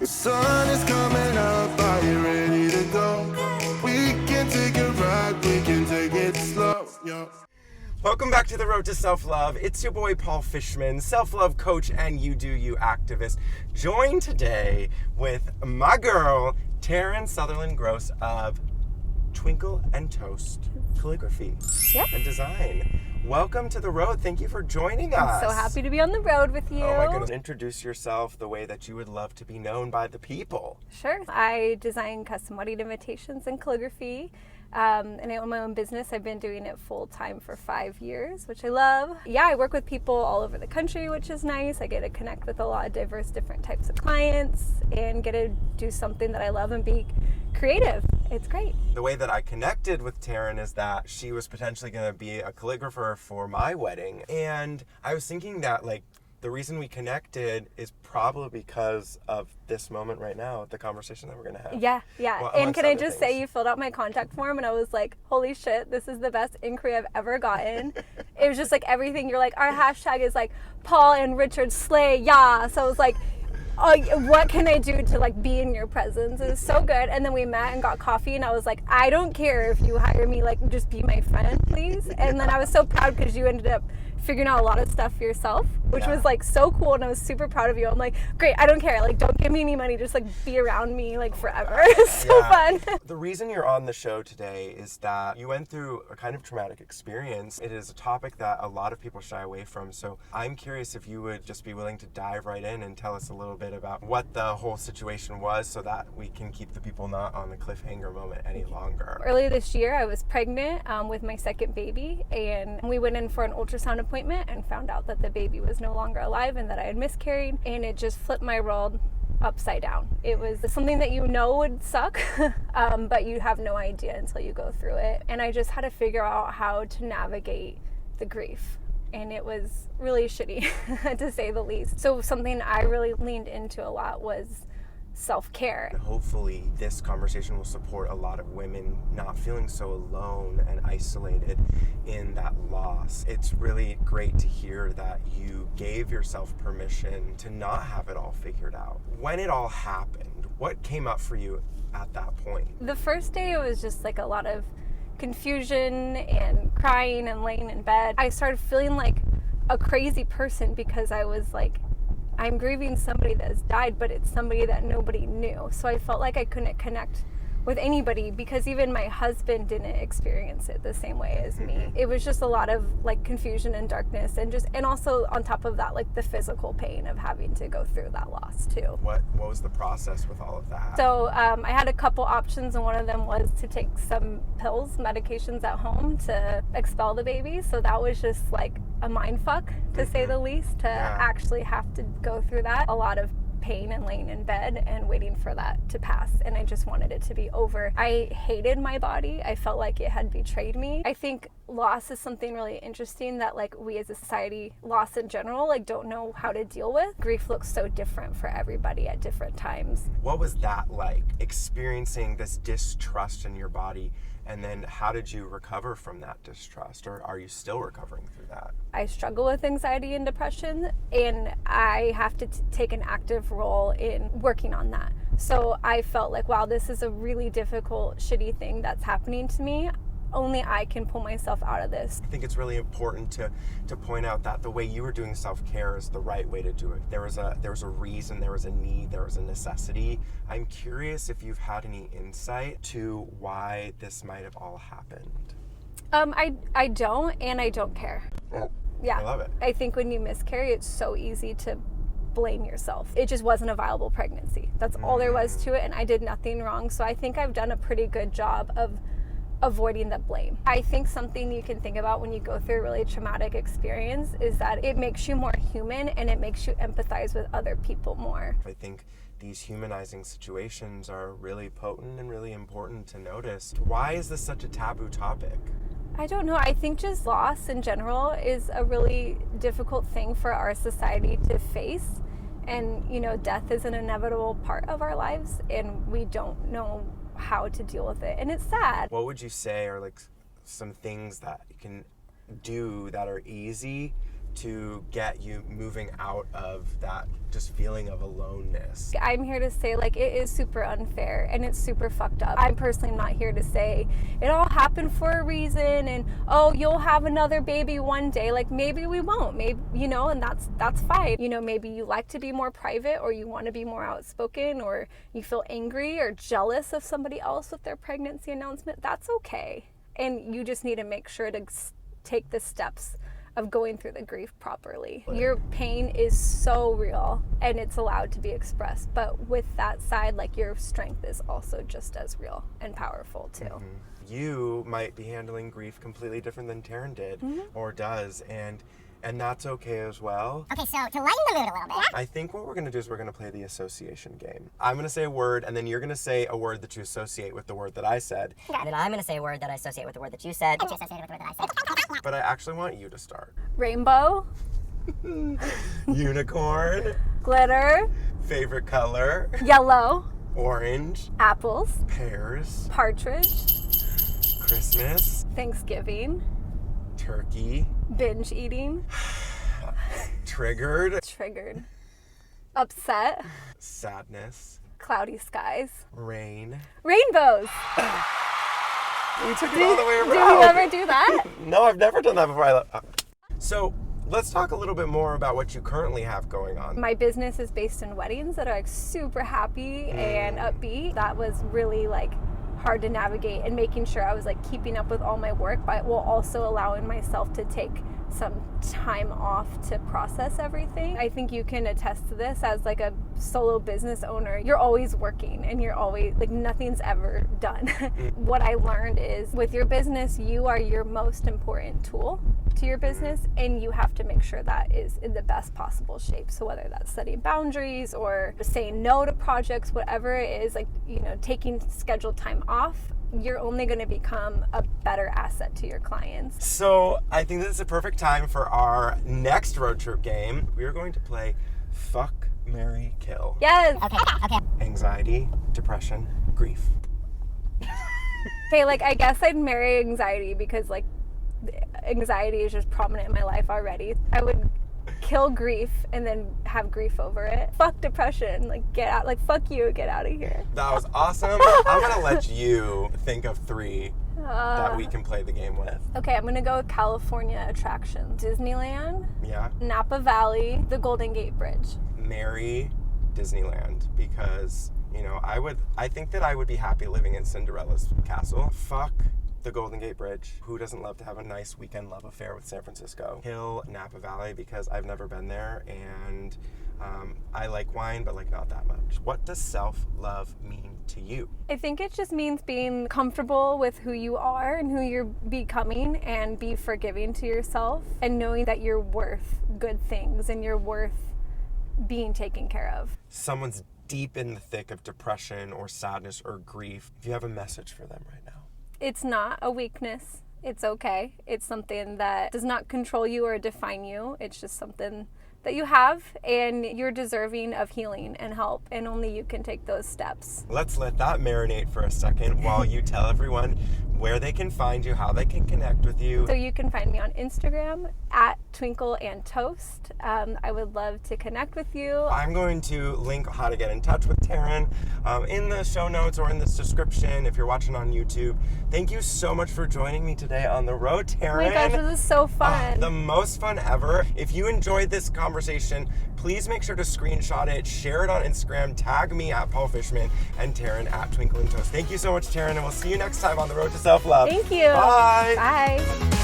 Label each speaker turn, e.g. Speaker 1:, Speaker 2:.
Speaker 1: The sun is coming up, are you ready to go? We can take a ride, we can take it slow, yo.
Speaker 2: Welcome back to The Road to Self-Love. It's your boy, Paul Fishman, self-love coach and You Do You activist, joined today with my girl, Taryn Sutherland Gross of Twinkle and Toast calligraphy and design. Welcome to The Road. Thank you for joining us.
Speaker 3: I'm so happy to be on the road with you.
Speaker 2: Oh my goodness. Introduce yourself the way that you would love to be known by the people.
Speaker 3: Sure. I design custom wedding invitations and calligraphy. And I own my own business. I've been doing it full time for 5 years, which I love. Yeah, I work with people all over the country, which is nice. I get to connect with a lot of diverse, different types of clients and get to do something that I love and be creative. It's great.
Speaker 2: The way that I connected with Taryn is that she was potentially going to be a calligrapher for my wedding. And I was thinking that, like, the reason we connected is probably because of this moment right now, the conversation that we're going to have.
Speaker 3: Yeah.
Speaker 2: Well,
Speaker 3: and can I just
Speaker 2: things.
Speaker 3: say, you filled out my contact form and I was like, holy shit, this is the best inquiry I've ever gotten. It was just like everything. You're like, our hashtag is like Paul and Richard slay, yeah. So I was like, oh, what can I do to like be in your presence? It was so good. And then we met and got coffee and I was like, I don't care if you hire me, like just be my friend, please. And then I was so proud because you ended up figuring out a lot of stuff for yourself, which was like so cool, and I was super proud of you. I'm like, great, I don't care, like don't give me any money, just like be around me like forever. It's so fun.
Speaker 2: The reason you're on the show today is that you went through a kind of traumatic experience. It is a topic that a lot of people shy away from, so I'm curious if you would just be willing to dive right in and tell us a little bit about what the whole situation was so that we can keep the people not on the cliffhanger moment any longer.
Speaker 3: Earlier this year, I was pregnant with my second baby, and we went in for an ultrasound appointment and found out that the baby was no longer alive and that I had miscarried, and it just flipped my world upside down. It was something that you know would suck, but you have no idea until you go through it. And I just had to figure out how to navigate the grief. And it was really shitty, to say the least. So something I really leaned into a lot was self-care.
Speaker 2: Hopefully this conversation will support a lot of women not feeling so alone and isolated in that loss. It's really great to hear that you gave yourself permission to not have it all figured out. When it all happened, what came up for you at that point?
Speaker 3: The first day it was just like a lot of confusion and crying and laying in bed. I started feeling like a crazy person because I was like, I'm grieving somebody that has died, but it's somebody that nobody knew. So I felt like I couldn't connect with anybody because even my husband didn't experience it the same way as me. It was just a lot of like confusion and darkness, and also on top of that, like the physical pain of having to go through that loss too.
Speaker 2: What was the process with all of that?
Speaker 3: So I had a couple options, and one of them was to take some pills, medications at home to expel the baby. So that was just like a mind fuck, to say the least, to actually have to go through that. A lot of pain and laying in bed and waiting for that to pass, and I just wanted it to be over. I hated my body. I felt like it had betrayed me. I think loss is something really interesting that like we as a society, loss in general, like don't know how to deal with. Grief looks so different for everybody at different times.
Speaker 2: What was that like, experiencing this distrust in your body? And then how did you recover from that distrust? Or are you still recovering through that?
Speaker 3: I struggle with anxiety and depression, and I have to take an active role in working on that. So I felt like, wow, this is a really difficult, shitty thing that's happening to me. Only I can pull myself out of this.
Speaker 2: I think it's really important to point out that the way you were doing self-care is the right way to do it. There was a reason, there was a need, there was a necessity. I'm curious if you've had any insight to why this might have all happened.
Speaker 3: I don't, and I don't care. Yeah.
Speaker 2: I love it.
Speaker 3: I think when you miscarry, it's so easy to blame yourself. It just wasn't a viable pregnancy. That's all there was to it, and I did nothing wrong. So I think I've done a pretty good job of avoiding the blame. I think something you can think about when you go through a really traumatic experience is that it makes you more human, and it makes you empathize with other people more.
Speaker 2: I think these humanizing situations are really potent and really important to notice. Why is this such a taboo topic?
Speaker 3: I don't know. I think just loss in general is a really difficult thing for our society to face. And, you know, death is an inevitable part of our lives, and we don't know how to deal with it. And it's sad.
Speaker 2: What would you say are like some things that you can do that are easy to get you moving out of that just feeling of aloneness.
Speaker 3: I'm here to say, like, it is super unfair and it's super fucked up. I'm personally not here to say it all happened for a reason and, oh, you'll have another baby one day. Like, maybe we won't, maybe, you know, and that's fine. You know, maybe you like to be more private, or you want to be more outspoken, or you feel angry or jealous of somebody else with their pregnancy announcement. That's okay. And you just need to make sure to take the steps of going through the grief properly. Your pain is so real and it's allowed to be expressed, but with that side, like, your strength is also just as real and powerful too.
Speaker 2: Mm-hmm. You might be handling grief completely different than Taryn did or does, and that's okay as well.
Speaker 4: Okay, so to lighten the mood a little bit.
Speaker 2: I think what we're going to do is we're going to play the association game. I'm going to say a word, and then you're going to say a word that you associate with the word that I said.
Speaker 4: And then I'm going to say a word that I associate with the word that you said. And you associate with the word that I said.
Speaker 2: But I actually want you to start.
Speaker 3: Rainbow,
Speaker 2: Unicorn,
Speaker 3: glitter,
Speaker 2: favorite color,
Speaker 3: yellow,
Speaker 2: orange,
Speaker 3: apples,
Speaker 2: pears,
Speaker 3: partridge,
Speaker 2: Christmas,
Speaker 3: Thanksgiving,
Speaker 2: turkey,
Speaker 3: binge eating,
Speaker 2: triggered,
Speaker 3: upset,
Speaker 2: sadness,
Speaker 3: cloudy skies,
Speaker 2: rain.
Speaker 3: rainbows.
Speaker 2: We took it all the way around.
Speaker 3: Do you ever do that?
Speaker 2: No, I've never done that before. So let's talk a little bit more about what you currently have going on.
Speaker 3: My business is based in weddings that are like super happy and upbeat. That was really like hard to navigate, and making sure I was like keeping up with all my work, but while also allowing myself to take some time off to process everything. I think you can attest to this as like a solo business owner. You're always working and you're always like, nothing's ever done. What I learned is with your business, you are your most important tool to your business, and you have to make sure that is in the best possible shape. So whether that's setting boundaries or saying no to projects, whatever it is, like, you know, taking scheduled time off, you're only going to become a better asset to your clients.
Speaker 2: So I think this is a perfect time for our next road trip game. We are going to play Fuck, Marry, Kill.
Speaker 3: Yes.
Speaker 4: Okay.
Speaker 2: Anxiety, depression, grief.
Speaker 3: Okay, like, I guess I'd marry anxiety because, like, anxiety is just prominent in my life already. I would kill grief and then have grief over it. Fuck depression. Like, get out. Like, fuck you. Get out of here.
Speaker 2: That was awesome. I'm going to let you think of 3 that we can play the game with.
Speaker 3: Okay, I'm going to go with California attractions. Disneyland,
Speaker 2: Yeah.
Speaker 3: Napa Valley, the Golden Gate Bridge.
Speaker 2: Marry Disneyland, because, you know, I think that I would be happy living in Cinderella's castle. Fuck the Golden Gate Bridge. Who doesn't love to have a nice weekend love affair with San Francisco? Kill Napa Valley, because I've never been there, and I like wine, but like not that much. What does self-love mean to you?
Speaker 3: I think it just means being comfortable with who you are and who you're becoming, and be forgiving to yourself, and knowing that you're worth good things and you're worth being taken care of.
Speaker 2: Someone's deep in the thick of depression or sadness or grief. If you have a message for them right now.
Speaker 3: It's not a weakness. It's okay. It's something that does not control you or define you. It's just something that you have, and you're deserving of healing and help, and only you can take those steps.
Speaker 2: Let's let that marinate for a second while you tell everyone where they can find you, how they can connect with you.
Speaker 3: So you can find me on Instagram at Twinkle and Toast. I would love to connect with you.
Speaker 2: I'm going to link how to get in touch with Taryn in the show notes or in this description if you're watching on YouTube. Thank you so much for joining me today on the road, Taryn.
Speaker 3: Oh my gosh, this is so fun.
Speaker 2: The most fun ever. If you enjoyed this conversation, please make sure to screenshot it, share it on Instagram, tag me at Paul Fishman and Taryn at Twinkle and Toast. Thank you so much, Taryn, and we'll see you next time on the road to self-love.
Speaker 3: Thank you.
Speaker 2: Bye.
Speaker 3: Bye.